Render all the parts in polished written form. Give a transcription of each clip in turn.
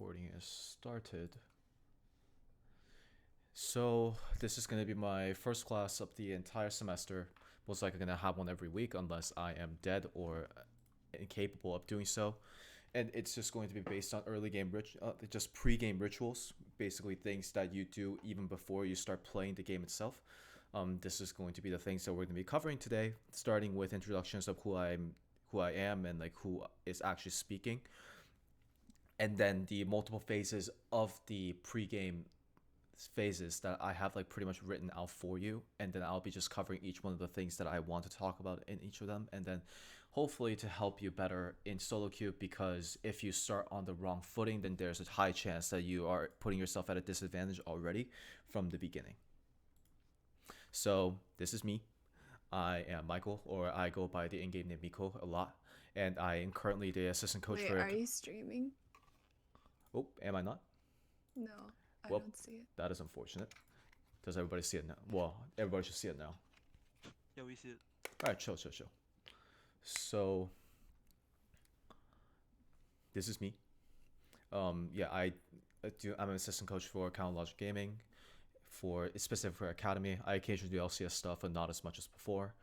Recording is started. So this is going to be my first class of the entire semester. Most likely going to have one every week unless I am dead or incapable of doing so. And it's just going to be based on early game just pre-game rituals, basically things that you do even before you start playing the game itself. This is going to be the things that we're going to be covering today, starting with introductions of who I am, and like who is actually speaking, and then the multiple phases of the pre-game phases that I have like pretty much written out for you, and then I'll be just covering each one of the things that I want to talk about in each of them, and then hopefully to help you better in solo queue, because if you start on the wrong footing, then there's a high chance that you are putting yourself at a disadvantage already from the beginning. So this is me. I am Michael, or I go by the in-game name Miko a lot, and I am currently the assistant coach Wait, for. are you streaming? Oh, am I not? No, I Well, don't see it. that is unfortunate. Does everybody see it now? Well, everybody should see it now. Yeah, we see it. All right, chill. So this is me. Yeah, I'm an assistant coach for Logic Gaming, for specific for Academy. I occasionally do LCS stuff, but not as much as before.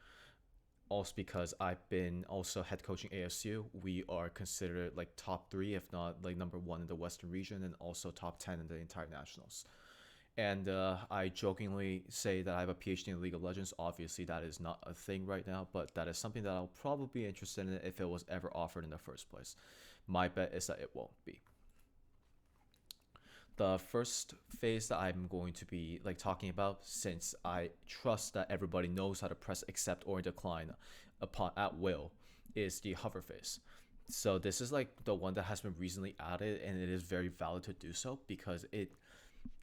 Also because I've been also head coaching ASU. We are considered like top 3, if not like number 1 in the Western region, and also top 10 in the entire nationals. And I jokingly say that I have a PhD in League of Legends. Obviously, that is not a thing right now, but that is something that I'll probably be interested in if it was ever offered in the first place. My bet is that it won't be. The first phase that I'm going to be like talking about, since I trust that everybody knows how to press accept or decline upon at will, is the hover phase. So this is like the one that has been recently added, and it is very valid to do so because it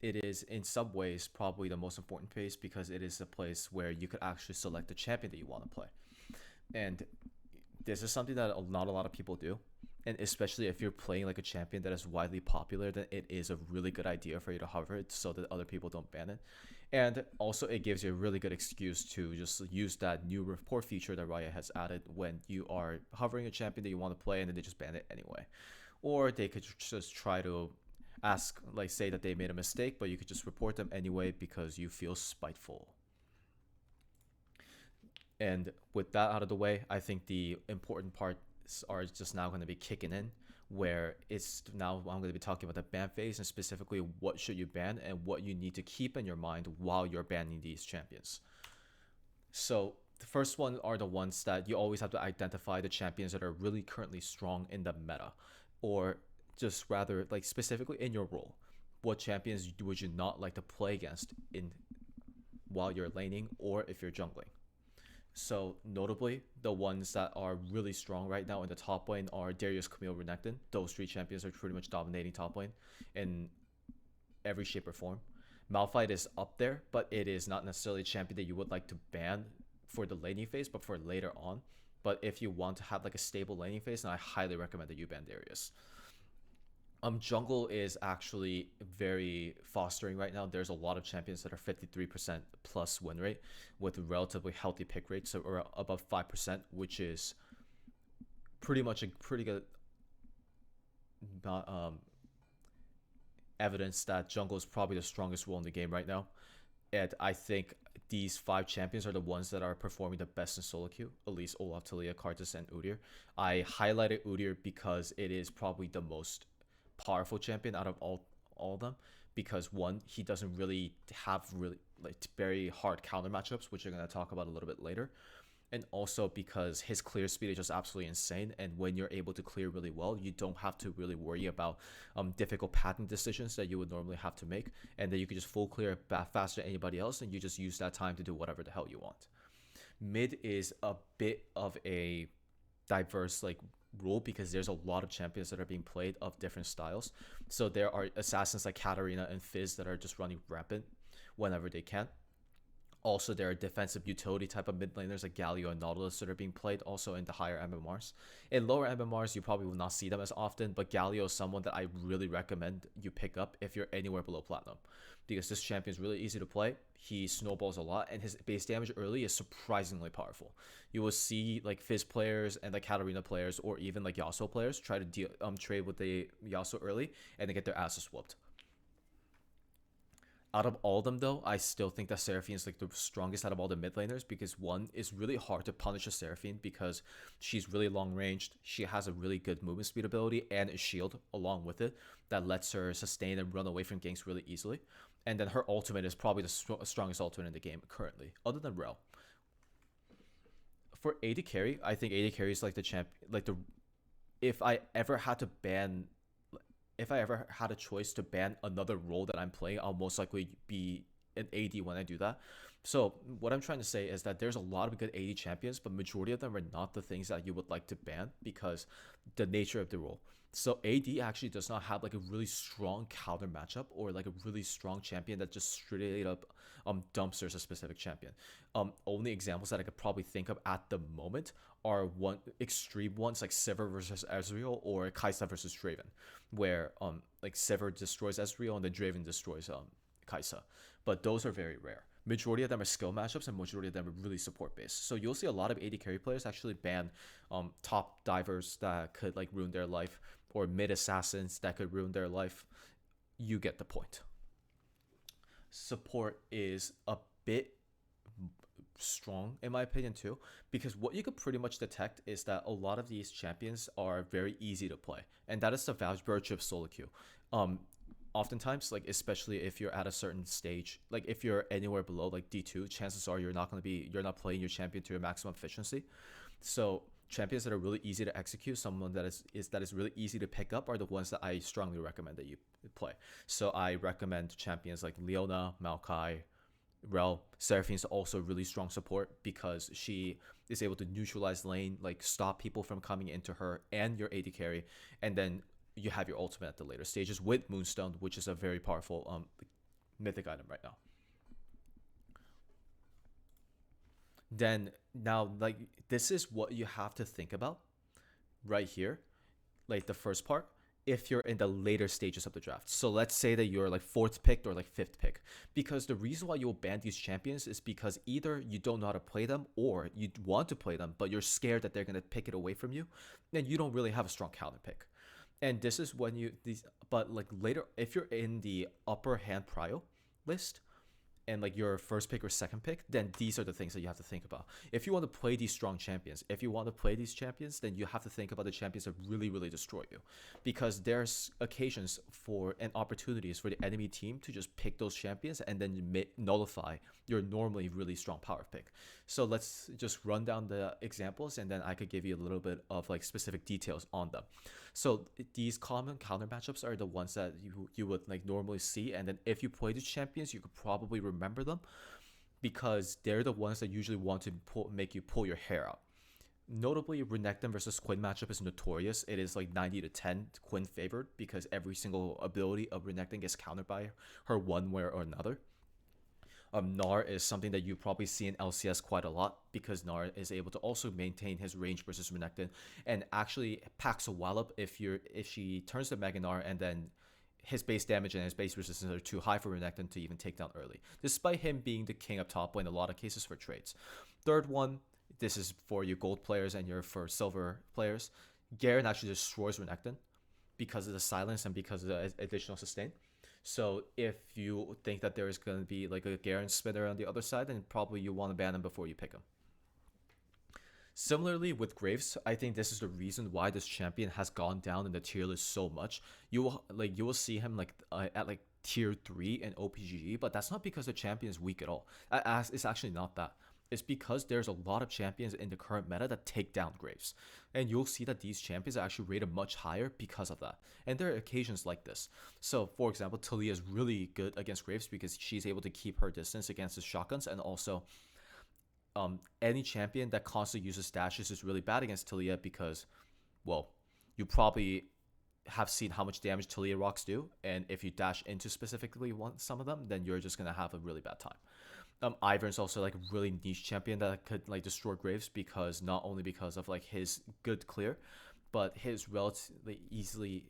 is in some ways probably the most important phase, because it is a place where you could actually select the champion that you want to play. And this is something that not a lot of people do, and especially if you're playing like a champion that is widely popular, then it is a really good idea for you to hover it so that other people don't ban it. And also it gives you a really good excuse to just use that new report feature that Riot has added when you are hovering a champion that you want to play and then they just ban it anyway. Or they could just try to ask, like, say that they made a mistake, but you could just report them anyway because you feel spiteful. And with that out of the way, I think the important parts are just now going to be kicking in, where it's now I'm going to be talking about the ban phase, and specifically what should you ban and what you need to keep in your mind while you're banning these champions. So the first one are the ones that you always have to identify the champions that are really currently strong in the meta, or just rather like specifically in your role. What champions would you not like to play against in while you're laning or if you're jungling? So notably, the ones that are really strong right now in the top lane are Darius, Camille, Renekton. Those 3 champions are pretty much dominating top lane in every shape or form. Malphite is up there, but it is not necessarily a champion that you would like to ban for the laning phase, but for later on. But if you want to have like a stable laning phase, then I highly recommend that you ban Darius. Jungle is actually very fostering right now. There's a lot of champions that are 53% plus win rate with relatively healthy pick rates, or above 5%, which is pretty much a pretty good evidence that jungle is probably the strongest role in the game right now. And I think these 5 champions are the ones that are performing the best in solo queue, at least Olaf, Talia, Karthus, and Udyr. I highlighted Udyr because it is probably the most powerful champion out of all of them, because one, he doesn't really have really like very hard counter matchups, which I'm going to talk about a little bit later, and also because his clear speed is just absolutely insane, and when you're able to clear really well, you don't have to really worry about difficult pattern decisions that you would normally have to make, and then you can just full clear faster than anybody else, and you just use that time to do whatever the hell you want. Mid is a bit of a diverse like rule, because there's a lot of champions that are being played of different styles. So there are assassins like Katarina and Fizz that are just running rampant whenever they can. Also, there are defensive utility type of mid laners like Galio and Nautilus that are being played also in the higher MMRs. In lower MMRs, you probably will not see them as often, but Galio is someone that I really recommend you pick up if you're anywhere below Platinum. Because this champion is really easy to play. He snowballs a lot, and his base damage early is surprisingly powerful. You will see like Fizz players and like Katarina players, or even like Yasuo players, try to trade with the Yasuo early, and they get their asses whooped. Out of all of them, though, I still think that Seraphine is like the strongest out of all the mid laners because one, it's really hard to punish a Seraphine because she's really long ranged. She has a really good movement speed ability and a shield along with it that lets her sustain and run away from ganks really easily. And then her ultimate is probably the strongest ultimate in the game currently, other than Rel. For AD carry, I think AD carry is like the champ, like the if I ever had to ban if I ever had a choice to ban another role that I'm playing, I'll most likely be an AD when I do that. So what I'm trying to say is that there's a lot of good AD champions, but majority of them are not the things that you would like to ban because the nature of the role. So AD actually does not have like a really strong counter matchup or like a really strong champion that just straight up dumpsters a specific champion. Only examples that I could probably think of at the moment are one extreme ones like Sivir versus Ezreal or Kai'Sa versus Draven, where like Sivir destroys Ezreal and then Draven destroys Kai'Sa. But those are very rare. Majority of them are skill matchups and majority of them are really support based. So you'll see a lot of AD carry players actually ban top divers that could like ruin their life or mid assassins that could ruin their life. You get the point. Support is a bit strong in my opinion too, because what you could pretty much detect is that a lot of these champions are very easy to play, and that is the virtue of solo queue. Oftentimes, like especially if you're at a certain stage, like if you're anywhere below like D2, chances are you're not playing your champion to your maximum efficiency. So champions that are really easy to execute, someone that is really easy to pick up, are the ones that I strongly recommend that you play. So I recommend champions like Leona, Maokai, Rel. Seraphine's also really strong support because she is able to neutralize lane, like stop people from coming into her and your AD carry, and then you have your ultimate at the later stages with Moonstone, which is a very powerful mythic item right now. Then now, like this is what you have to think about right here, like the first part. If you're in the later stages of the draft, so let's say that you're like fourth picked or like fifth pick, because the reason why you'll ban these champions is because either you don't know how to play them or you want to play them, but you're scared that they're gonna pick it away from you, and you don't really have a strong counter pick. And this is when you these but like later, if you're in the upper hand prio list and like your first pick or second pick, then these are the things that you have to think about. If you want to play these strong champions, if you want to play these champions, then you have to think about the champions that really, really destroy you, because there's occasions for and opportunities for the enemy team to just pick those champions and then nullify your normally really strong power pick. So let's just run down the examples, and then I could give you a little bit of like specific details on them. So these common counter matchups are the ones that you would like normally see, and then if you play these champions, you could probably remember them because they're the ones that usually want to make you pull your hair out. Notably, Renekton versus Quinn matchup is notorious. It is like 90 to 10 Quinn favored because every single ability of Renekton gets countered by her one way or another. Gnar is something that you probably see in LCS quite a lot because Gnar is able to also maintain his range versus Renekton and actually packs a wallop if she turns to Mega Gnar and then his base damage and his base resistance are too high for Renekton to even take down early, despite him being the king up top in a lot of cases for trades. Third one, this is for you gold players and your for silver players. Garen actually destroys Renekton because of the silence and because of the additional sustain. So if you think that there is going to be like a Garen spinner on the other side, then probably you want to ban him before you pick him. Similarly with Graves, I think this is the reason why this champion has gone down in the tier list so much. You will see him like at like tier 3 in OPGG, but that's not because the champion is weak at all. It's actually not that. It's because there's a lot of champions in the current meta that take down Graves. And you'll see that these champions are actually rated much higher because of that. And there are occasions like this. So, for example, Talia is really good against Graves because she's able to keep her distance against his shotguns. And also, any champion that constantly uses dashes is really bad against Talia because, well, you probably have seen how much damage Talia rocks do. And if you dash into specifically some of them, then you're just going to have a really bad time. Ivern's also like a really niche champion that could like destroy Graves because not only because of like his good clear, but his really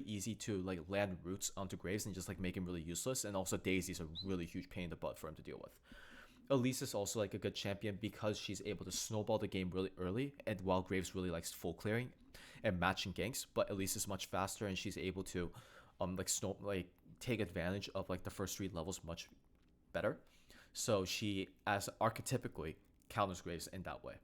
easy to like land roots onto Graves and just like make him really useless. And also Daisy's a really huge pain in the butt for him to deal with. Elise is also like a good champion because she's able to snowball the game really early, and while Graves really likes full clearing and matching ganks, but Elise is much faster and she's able to take advantage of like the first 3 levels much better. So she as archetypically counters Graves in that way.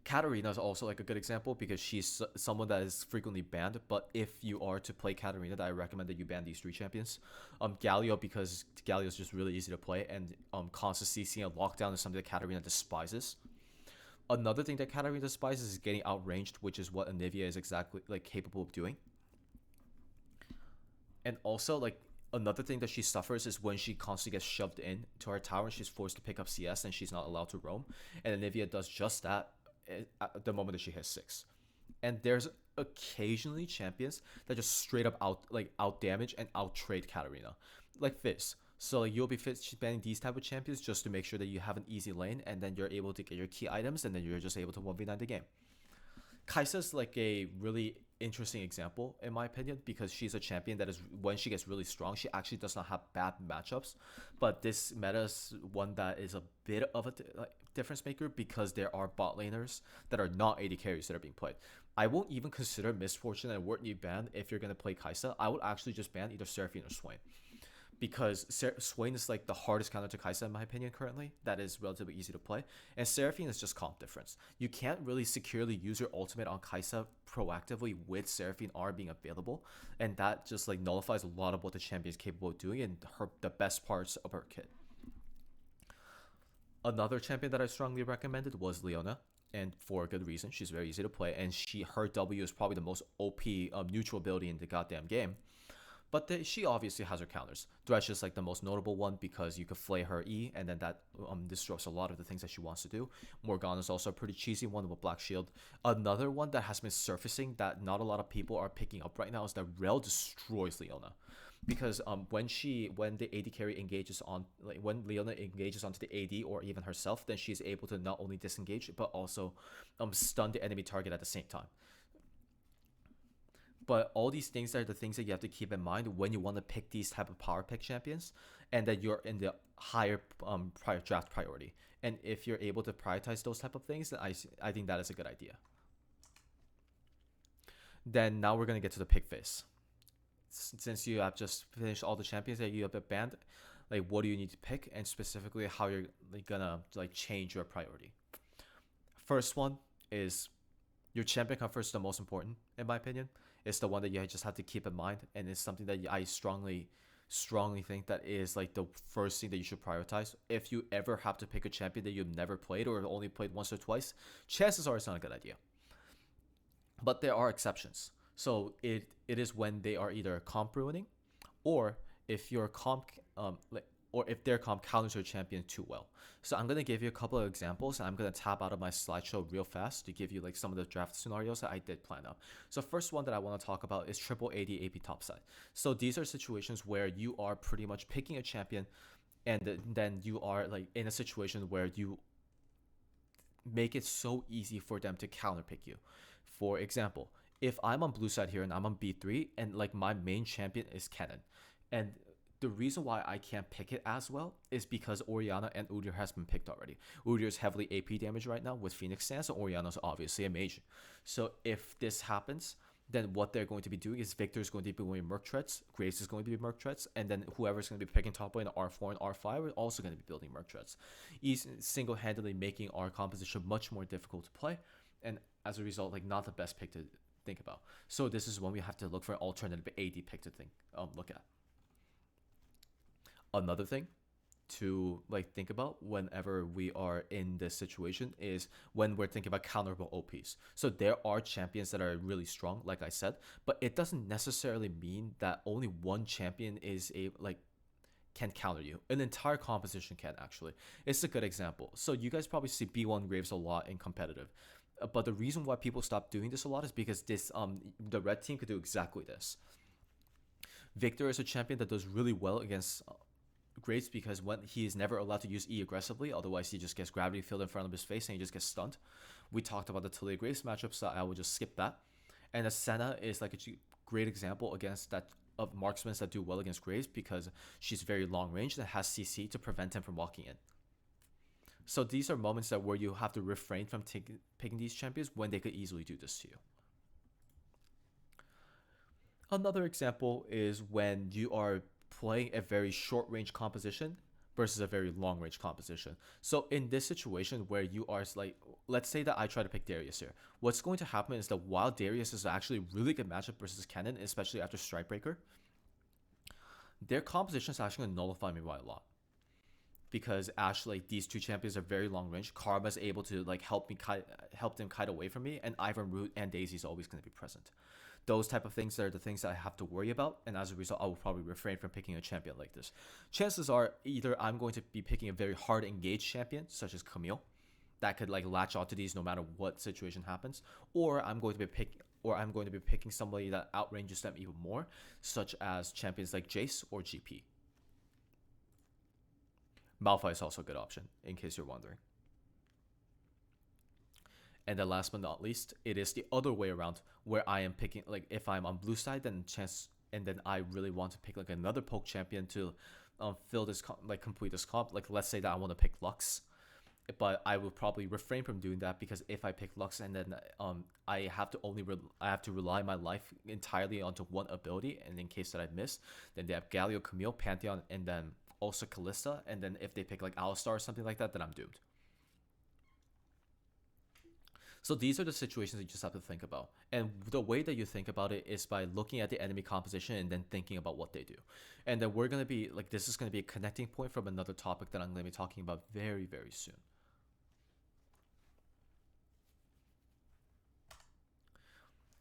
Katarina is also like a good example because she's someone that is frequently banned. But if you are to play Katarina, I recommend that you ban these 3 champions. Galio, because Galio is just really easy to play, and constant CC and lockdown is something that Katarina despises. Another thing that Katarina despises is getting outranged, which is what Anivia is exactly like capable of doing. And also like another thing that she suffers is when she constantly gets shoved in to her tower and she's forced to pick up CS and she's not allowed to roam. And Anivia does just that at the moment that she hits 6. And there's occasionally champions that just straight up out damage and out trade Katarina, like Fizz. So like you'll be banning these type of champions just to make sure that you have an easy lane, and then you're able to get your key items, and then you're just able to 1v9 the game. Kai'Sa's like a really interesting example in my opinion because she's a champion that is, when she gets really strong, she actually does not have bad matchups, but this meta is one that is a bit of a difference maker because there are bot laners that are not AD carries that are being played. I won't even consider Misfortune and Wharton ban if you're going to play Kai'Sa. I would actually just ban either Seraphine or Swain, because Swain is like the hardest counter to Kai'Sa in my opinion currently. That is relatively easy to play, and Seraphine is just comp difference. You can't really securely use your ultimate on Kai'Sa proactively with Seraphine R being available, and that just like nullifies a lot of what the champion is capable of doing and the best parts of her kit. Another champion that I strongly recommended was Leona, and for a good reason. She's very easy to play, and her W is probably the most OP neutral ability in the goddamn game. But she obviously has her counters. Thresh is like the most notable one because you could flay her E, and then that disrupts a lot of the things that she wants to do. Morgana is also a pretty cheesy one with Black Shield. Another one that has been surfacing that not a lot of people are picking up right now is that Rel destroys Leona. Because when the AD carry engages on, like when Leona engages onto the AD or even herself, then she's able to not only disengage but also stun the enemy target at the same time. But all these things are the things that you have to keep in mind when you want to pick these type of power pick champions, and that you're in the higher draft priority. And if you're able to prioritize those type of things, then I think that is a good idea. Then now we're gonna get to the pick phase. Since you have just finished all the champions that you have banned, like what do you need to pick, and specifically how you're like gonna like change your priority. First one is your champion comfort is the most important in my opinion. It's the one that you just have to keep in mind, and it's something that I strongly think that is like the first thing that you should prioritize. If you ever have to pick a champion that you've never played or only played once or twice, chances are it's not a good idea. But there are exceptions. So it is when they are either comp ruining, or if your comp or if their comp counters your champion too well. So I'm gonna give you a couple of examples, and I'm gonna tap out of my slideshow real fast to give you like some of the draft scenarios that I did plan out. So first one that I want to talk about is triple AD AP topside. So these are situations where you are pretty much picking a champion, and then you are like in a situation where you make it so easy for them to counter pick you. For example, if I'm on blue side here and I'm on B3 and like my main champion is Kennen, and the reason why I can't pick it as well is because Orianna and Udyr has been picked already. Udyr is heavily AP damage right now with Phoenix Stance, and Orianna's obviously a mage. So if this happens, then what they're going to be doing is Victor is going to be doing Merc Treads, Graves is going to be Merc Treads, and then whoever's going to be picking top lane R4 and R5 are also going to be building Merc Treads. He's single-handedly making our composition much more difficult to play, and as a result, like not the best pick to think about. So this is when we have to look for an alternative AD pick to look at. Another thing to like think about whenever we are in this situation is when we're thinking about counterable OPs. So there are champions that are really strong, like I said, but it doesn't necessarily mean that only one champion is can counter you. An entire composition can actually. It's a good example. So you guys probably see B1 Graves a lot in competitive. But the reason why people stop doing this a lot is because the red team could do exactly this. Victor is a champion that does really well against Graves because when he is never allowed to use E aggressively, otherwise he just gets gravity field in front of his face and he just gets stunned. We talked about the Talia Graves matchup, so I will just skip that. And the Senna is like a great example against that of marksmen that do well against Graves because she's very long range and has CC to prevent him from walking in. So these are moments that where you have to refrain from picking these champions when they could easily do this to you. Another example is when you are playing a very short range composition versus a very long range composition. So in this situation where you are like, let's say that I try to pick Darius here. What's going to happen is that while Darius is actually a really good matchup versus Kennen, especially after Strikebreaker, their composition is actually going to nullify me by a lot. Because actually like, these two champions are very long range. Karma is able to like help them kite away from me, and Ivan Root and Daisy is always going to be present. Those type of things are the things that I have to worry about, and as a result, I will probably refrain from picking a champion like this. Chances are either I'm going to be picking a very hard engaged champion, such as Camille, that could like latch onto these no matter what situation happens, or I'm going to be picking somebody that outranges them even more, such as champions like Jace or GP. Malphite is also a good option, in case you're wondering. And then last but not least, it is the other way around where I am picking, like if I'm on blue side, then I really want to pick like another poke champion to fill this complete this comp. Like let's say that I want to pick Lux, but I will probably refrain from doing that because if I pick Lux and then I have to rely my life entirely onto one ability, and in case that I miss, then they have Galio, Camille, Pantheon, and then also Callista, and then if they pick like Alistar or something like that, then I'm doomed. So these are the situations that you just have to think about. And the way that you think about it is by looking at the enemy composition and then thinking about what they do. And then we're going to be, like, this is going to be a connecting point from another topic that I'm going to be talking about very, very soon.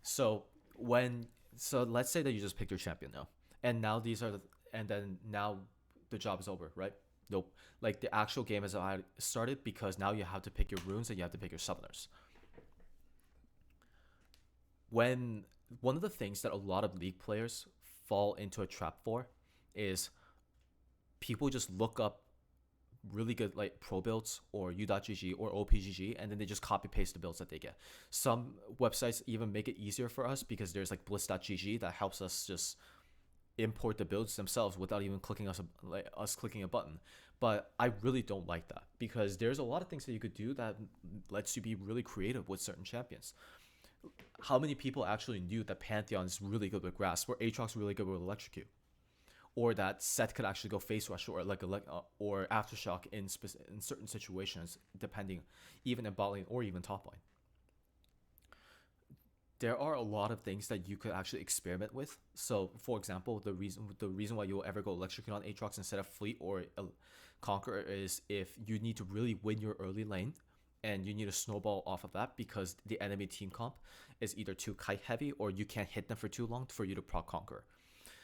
So let's say that you just picked your champion now. And now now the job is over, right? Nope. Like the actual game has started because now you have to pick your runes and you have to pick your summoners. When one of the things that a lot of League players fall into a trap for is people just look up really good like pro builds or u.gg or opgg, and then they just copy paste the builds that they get. Some websites even make it easier for us because there's like bliss.gg that helps us just import the builds themselves without even clicking clicking a button. But I really don't like that because there's a lot of things that you could do that lets you be really creative with certain champions. How many people actually knew that Pantheon is really good with Grasp, or Aatrox really good with Electrocute, or that Seth could actually go Face Rush or or Aftershock in certain situations, depending, even in bot lane or even top lane. There are a lot of things that you could actually experiment with. So, for example, the reason why you'll ever go Electrocute on Aatrox instead of Fleet or Conqueror is if you need to really win your early lane, and you need to snowball off of that because the enemy team comp is either too kite heavy or you can't hit them for too long for you to proc Conqueror.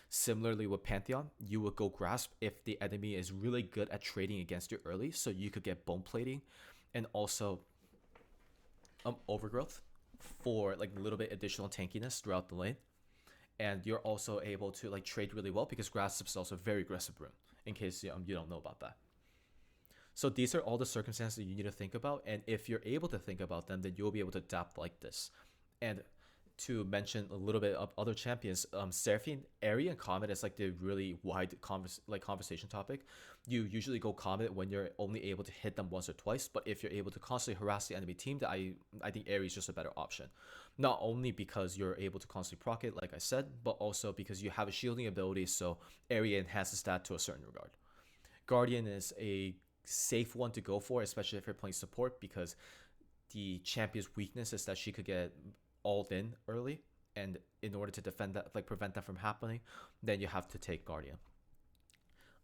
Similarly with Pantheon, you would go Grasp if the enemy is really good at trading against you early, so you could get Bone Plating and also Overgrowth for like a little bit additional tankiness throughout the lane. And you're also able to like trade really well because Grasp is also a very aggressive rune, in case you don't know about that. So these are all the circumstances that you need to think about, and if you're able to think about them, then you'll be able to adapt like this. And to mention a little bit of other champions, Seraphine, Aerie, and Comet is like the really wide conversation topic. You usually go Comet when you're only able to hit them once or twice, but if you're able to constantly harass the enemy team, I think Aerie is just a better option. Not only because you're able to constantly proc it, like I said, but also because you have a shielding ability, so Aerie enhances that to a certain regard. Guardian is a safe one to go for, especially if you're playing support, because the champion's weakness is that she could get ult in early, and in order to defend that, like prevent that from happening, then you have to take Guardian.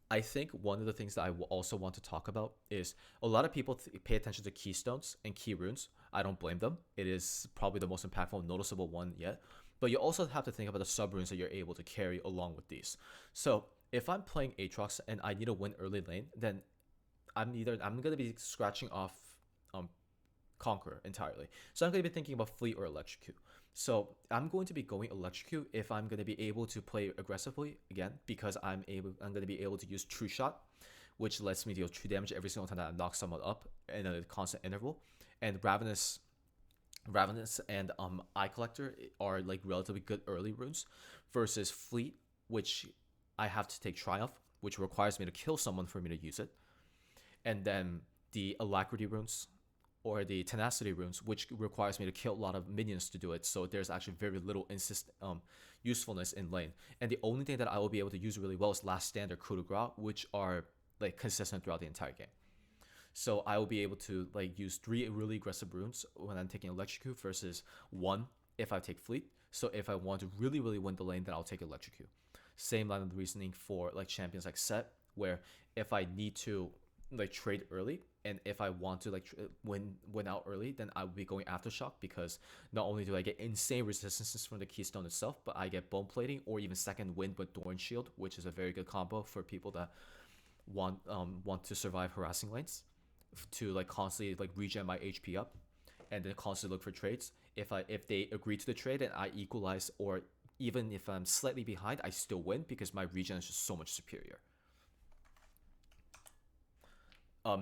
I think one of the things that I will also want to talk about is a lot of people pay attention to keystones and key runes. I don't blame them. It is probably the most impactful and noticeable one yet, but you also have to think about the sub runes that you're able to carry along with these. So if I'm playing Aatrox and I need to win early lane, then I'm going to be scratching off Conqueror entirely. So I'm going to be thinking about Fleet or Electrocute. So I'm going to be going electrocute if I'm going to be able to play aggressively again, because I'm going to be able to use true shot, which lets me deal true damage every single time that I knock someone up in a constant interval. And Ravenous and Eye Collector are like relatively good early runes, versus Fleet, which I have to take Triumph, which requires me to kill someone for me to use it, and then the Alacrity runes or the Tenacity runes, which requires me to kill a lot of minions to do it. So there's actually very little usefulness in lane, and the only thing that I will be able to use really well is Last Stand or Coup de Grace, which are like consistent throughout the entire game. So I will be able to like use 3 really aggressive runes when I'm taking Electrocute versus 1 if I take Fleet. So if I want to really, really win the lane, then I'll take Electrocute. Same line of reasoning for like champions like Set, where if I need to like trade early, and if I want to like win out early, then I will be going Aftershock, because not only do I get insane resistances from the Keystone itself, but I get Bone Plating or even Second Wind with Thorn Shield, which is a very good combo for people that want to survive harassing lanes, to like constantly like regen my HP up, and then constantly look for trades. If they agree to the trade and I equalize, or even if I'm slightly behind, I still win because my regen is just so much superior.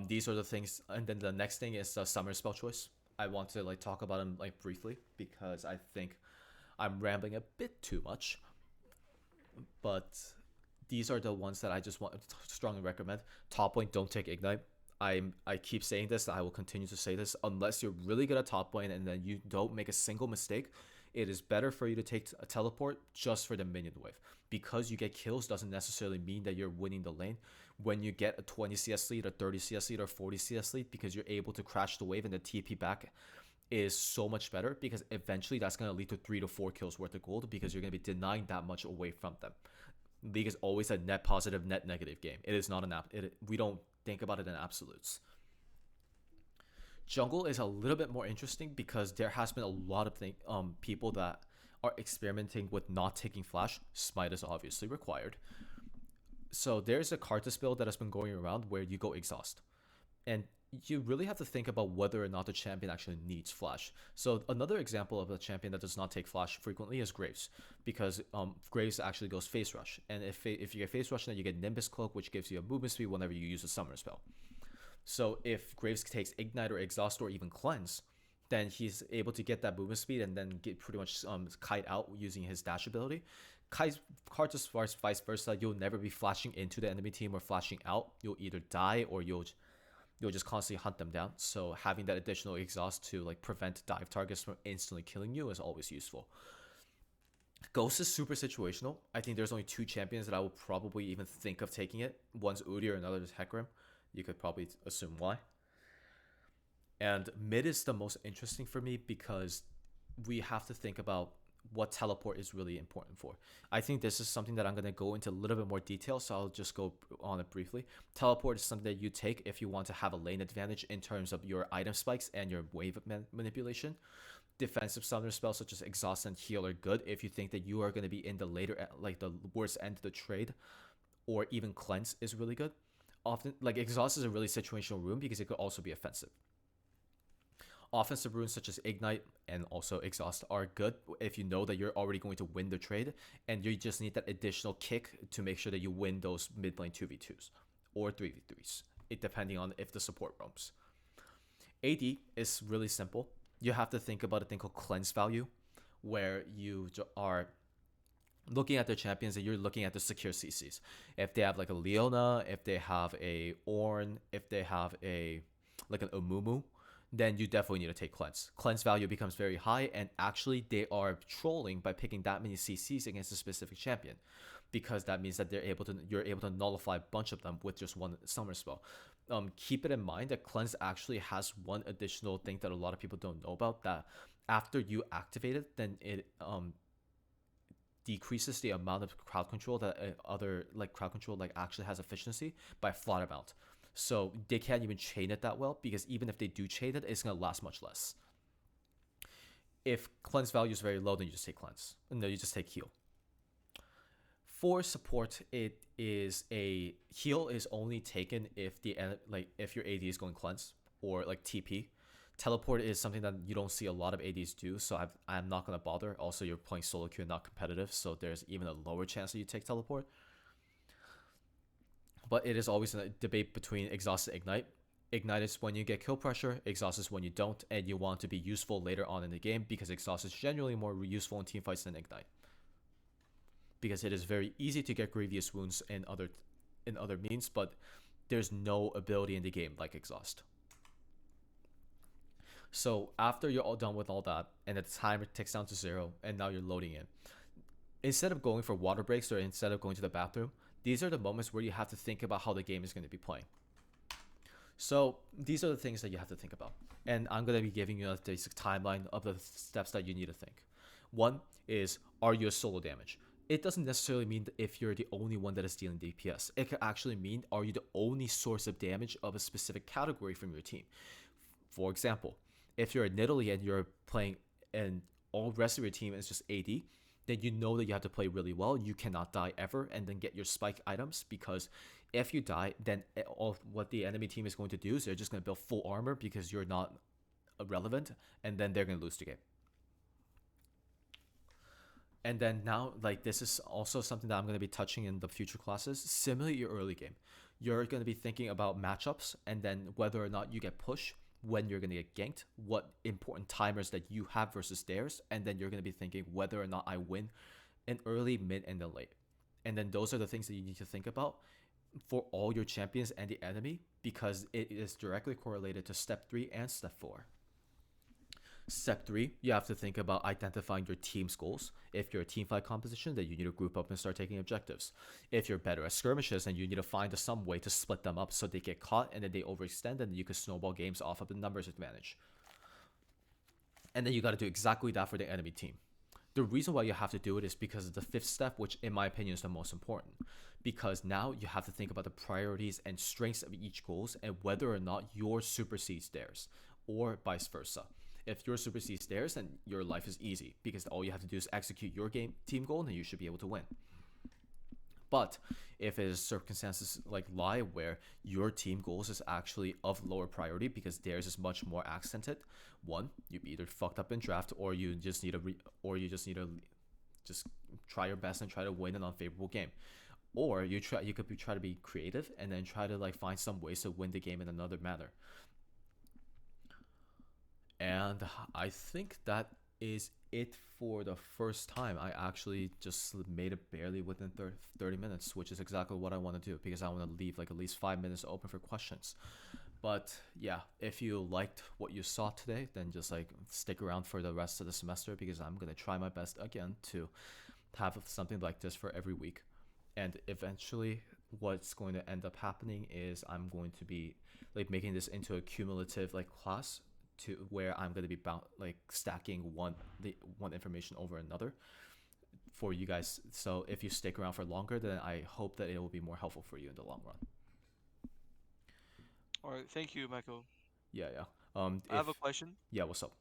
These are the things, and then the next thing is summer spell choice. I want to like talk about them like briefly, because I think I'm rambling a bit too much, but these are the ones that I just want to strongly recommend. Top lane, don't take Ignite. I keep saying this. I will continue to say this. Unless you're really good at top lane and then you don't make a single mistake, it is better for you to take a teleport just for the minion wave. Because you get kills doesn't necessarily mean that you're winning the lane. When you get a 20 CS lead, a 30 CS lead, or 40 CS lead, because you're able to crash the wave and the TP back is so much better, because eventually that's going to lead to 3 to 4 kills worth of gold, because you're going to be denying that much away from them. League is always a net positive, net negative game. It is not an we don't think about it in absolutes. Jungle is a little bit more interesting, because there has been a lot of people that are experimenting with not taking flash. Smite is obviously required. So there's a Karthus build that has been going around where you go exhaust, and you really have to think about whether or not the champion actually needs flash. So another example of a champion that does not take flash frequently is Graves, because Graves actually goes face rush, and if you get face rush, then you get Nimbus Cloak, which gives you a movement speed whenever you use a summoner spell. So if Graves takes Ignite or Exhaust or even Cleanse, then he's able to get that movement speed and then get pretty much kite out using his dash ability. Karthus vice versa, you'll never be flashing into the enemy team or flashing out. You'll either die or you'll just constantly hunt them down. So having that additional exhaust to like prevent dive targets from instantly killing you is always useful. Ghost is super situational. I think there's only 2 champions that I will probably even think of taking it. One's Udi or another is Hecarim. You could probably assume why. And mid is the most interesting for me, because we have to think about what teleport is really important for. I think this is something that I'm going to go into a little bit more detail, so I'll just go on it briefly. Teleport is something that you take if you want to have a lane advantage in terms of your item spikes and your wave manipulation. Defensive summoner spells such as Exhaust and Heal are good if you think that you are going to be in the later, like the worst end of the trade, or even Cleanse is really good. Often, like Exhaust is a really situational rune because it could also be offensive. Offensive runes such as Ignite and also Exhaust are good if you know that you're already going to win the trade, and you just need that additional kick to make sure that you win those mid lane 2v2s or 3v3s, depending on if the support roams. AD is really simple. You have to think about a thing called cleanse value, where you are looking at their champions and you're looking at the secure CCs. If they have like a Leona, if they have a Ornn, if they have a like an Amumu, then you definitely need to take cleanse. Cleanse value becomes very high, and actually they are trolling by picking that many CCs against a specific champion, because that means that you're able to nullify a bunch of them with just one summer spell. Keep it in mind that cleanse actually has one additional thing that a lot of people don't know about, that after you activate it, then it decreases the amount of crowd control that other like crowd control like actually has efficiency by a flat amount. So they can't even chain it that well, because even if they do chain it, it's going to last much less. If cleanse value is very low, then you just take cleanse. No, you just take heal. For support, it is a heal is only taken if if your AD is going cleanse or like TP. Teleport is something that you don't see a lot of ADs do, so I'm not gonna bother. Also, you're playing solo queue and not competitive, so there's even a lower chance that you take teleport. But it is always a debate between exhaust and ignite. Ignite is when you get kill pressure, exhaust is when you don't, and you want to be useful later on in the game because exhaust is generally more useful in teamfights than ignite. Because it is very easy to get grievous wounds in other means, but there's no ability in the game like exhaust. So after you're all done with all that, and the timer ticks down to 0, and now you're loading in, instead of going for water breaks or instead of going to the bathroom, these are the moments where you have to think about how the game is going to be playing. So these are the things that you have to think about. And I'm going to be giving you a basic timeline of the steps that you need to think. One is, are you a solo damage? It doesn't necessarily mean that if you're the only one that is dealing DPS. It could actually mean, are you the only source of damage of a specific category from your team? For example, if you're a Nidalee and you're playing and all the rest of your team is just AD, then you know that you have to play really well. You cannot die ever and then get your spike items, because if you die, then all what the enemy team is going to do is they're just going to build full armor because you're not relevant, and then they're going to lose the game. And then now, like, this is also something that I'm going to be touching in the future classes. Similarly, your early game, you're going to be thinking about matchups and then whether or not you get pushed, when you're going to get ganked, what important timers that you have versus theirs, and then you're going to be thinking whether or not I win in early, mid, and then late. And then those are the things that you need to think about for all your champions and the enemy, because it is directly correlated to step 3 and step 4. Step 3, you have to think about identifying your team's goals. If you're a team fight composition, then you need to group up and start taking objectives. If you're better at skirmishes, then you need to find some way to split them up so they get caught and then they overextend, and you can snowball games off of the numbers advantage. And then you got to do exactly that for the enemy team. The reason why you have to do it is because of the 5th step, which in my opinion is the most important. Because now you have to think about the priorities and strengths of each goals and whether or not yours supersedes theirs, or vice versa. If yours supersedes theirs, then your life is easy because all you have to do is execute your team goal, and then you should be able to win. But if it is circumstances like lie where your team goals is actually of lower priority because theirs is much more accented, one, you either fucked up in draft, or you just need to just try your best and try to win an unfavorable game. Or you could try to be creative and then try to like find some ways to win the game in another manner. And I think that is it for the first time. I actually just made it barely within 30 minutes, which is exactly what I want to do because I want to leave like at least 5 minutes open for questions. But yeah, if you liked what you saw today, then just like stick around for the rest of the semester because I'm going to try my best again to have something like this for every week. And eventually what's going to end up happening is I'm going to be like making this into a cumulative like class to where I'm going to be stacking one information over another for you guys. So if you stick around for longer, then I hope that it will be more helpful for you in the long run. All right, thank you, Michael. Yeah. I have a question. Yeah, what's up?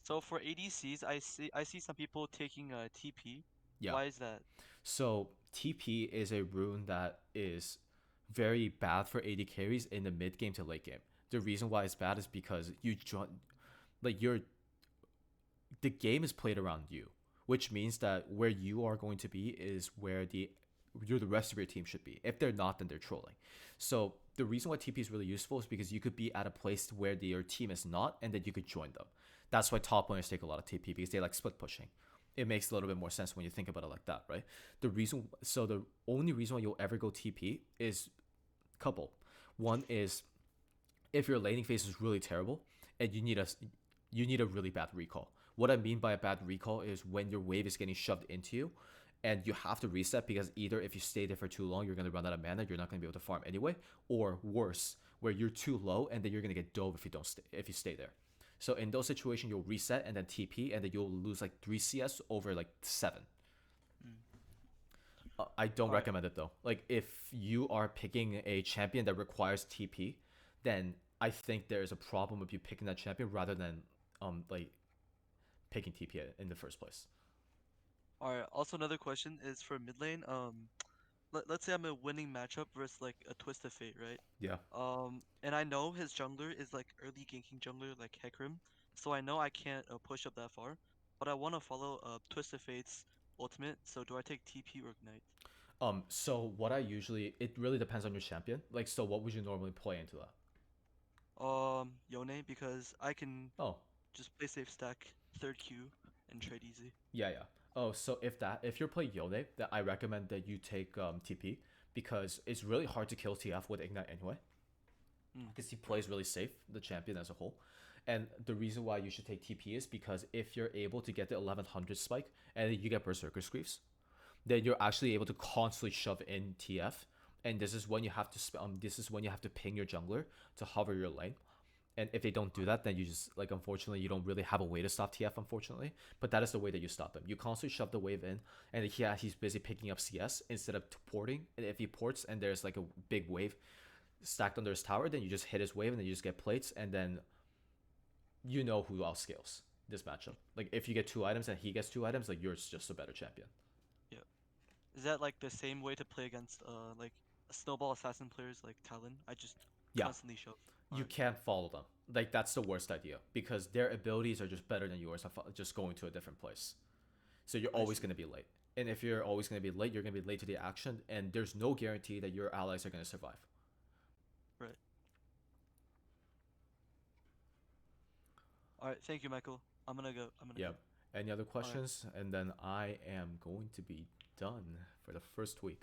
So for ADCs, I see some people taking a TP. Yeah. Why is that? So TP is a rune that is very bad for AD carries in the mid game to late game. The reason why it's bad is because the game is played around you, which means that where you are going to be is where the rest of your team should be. If they're not, then they're trolling. So the reason why TP is really useful is because you could be at a place where your team is not, and then you could join them. That's why top laners take a lot of TP because they like split pushing. It makes a little bit more sense when you think about it like that, right? The only reason why you'll ever go TP is a couple. One is if your laning phase is really terrible and you need a really bad recall. What I mean by a bad recall is when your wave is getting shoved into you and you have to reset because either if you stay there for too long, you're going to run out of mana, you're not going to be able to farm anyway, or worse, where you're too low and then you're going to get dove if you stay there. So in those situations, you'll reset and then TP, and then you'll lose like 3 CS over like 7. I don't recommend it though. Like if you are picking a champion that requires TP, then I think there's a problem with you picking that champion rather than picking TP in the first place. All right. Also, another question is for mid lane. let's say I'm in a winning matchup versus like a Twist of Fate, right? Yeah. And I know his jungler is like early ganking jungler like Hecarim, so I know I can't push up that far. But I want to follow Twist of Fate's ultimate. So do I take TP or Ignite? So what I usually, it really depends on your champion. Like, so what would you normally play into that? Yone because I can Oh, just play safe stack third Q and trade easy. yeah, yeah. Oh, so if you're playing Yone, that I recommend that you take TP because it's really hard to kill TF with Ignite anyway. Mm, Because he right, plays really safe, the champion as a whole. And the reason why you should take TP is because if you're able to get the 1100 spike and you get Berserker Screeves, then you're actually able to constantly shove in TF. And this is when you have to this is when you have to ping your jungler to hover your lane. And if they don't do that, then you just like unfortunately you don't really have a way to stop TF, unfortunately. But that is the way that you stop him. You constantly shove the wave in, and yeah, he's busy picking up CS instead of porting. And if he ports and there's like a big wave stacked under his tower, then you just hit his wave and then you just get plates, and then you know who outscales this matchup. Like if you get 2 items and he gets 2 items, like you're just a better champion. yeah. Is that like the same way to play against like snowball assassin players like Talon? I just Yeah, constantly shove. you Alright, can't follow them. Like that's the worst idea because their abilities are just better than yours. Just going to a different place, so you're I always see. gonna be late. And if you're always gonna be late, you're gonna be late to the action, and there's no guarantee that your allies are gonna survive. Right. All right. Thank you, Michael. I'm gonna go. I'm gonna Yeah. go. Any other All right. questions? And then I am going to be done for the first week.